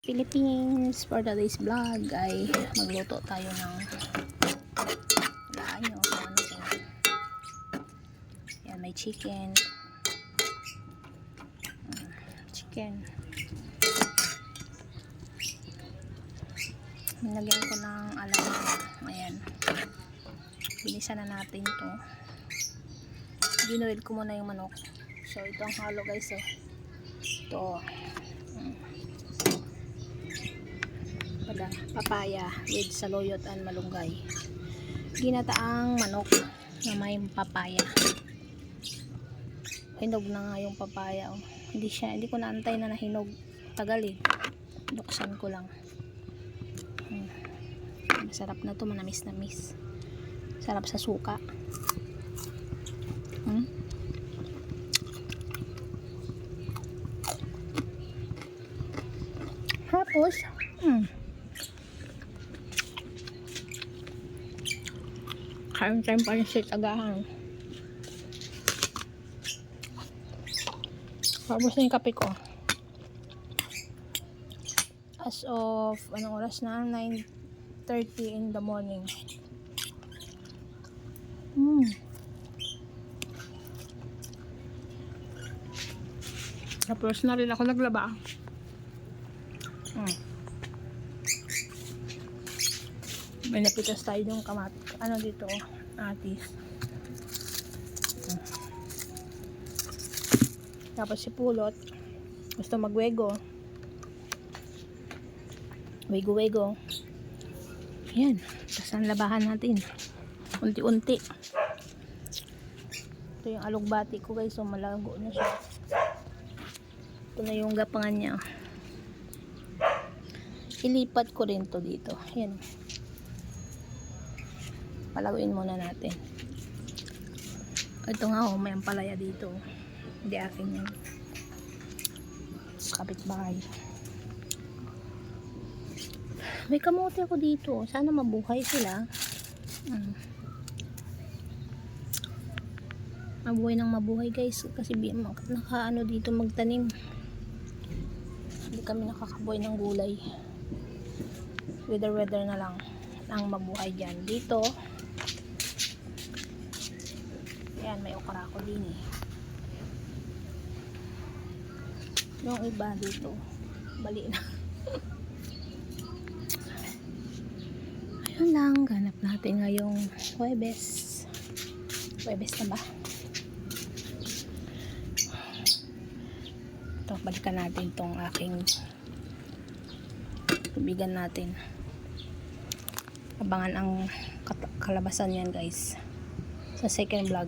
Philippines. For today's vlog ay magluto tayo ng laan nyo kung ano to. Yan, may chicken. Nilagyan ko ng alamang. Ayan, binisa na natin to. Ginuwid ko muna yung manok. So ito ang halo guys. Ito papaya with saluyot and malunggay. Ginataang manok na may papaya. Hinog na nga yung papaya. Hindi ko naantay na nahinog. Tagal eh. Buksan ko lang. Masarap na to, manamis-namis. Sarap sa suka. Tapos kain tayong pansit agahan. Tapos na yung kape ko. As of anong oras na? 9:30 in the morning. Tapos na rin ako naglaba. May napitas tayo yung dito, atis. Tapos si Pulot gusto magwego. Wego. Yan, tapos ang labahan natin unti-unti. Ito yung alugbati ko guys, so malago na siya. Ito na yung gapangan niya. Ilipat ko rin to dito. Yan, palaguin muna natin. Ito nga may ampalaya dito, hindi akin yan, sa kapitbahay. May kamote ako dito, sana mabuhay sila. Mabuhay guys, kasi nakaano dito magtanim. Hindi kami nakakabuhay ng gulay. Weather na lang ang mabuhay dyan. Dito yan, may okra ko din eh. Yung iba dito bali na. Ayun lang, ganap natin ngayong Huwebes na ba? Ito, balikan natin tong aking tubigan natin. Abangan ang kalabasan yan guys sa second vlog.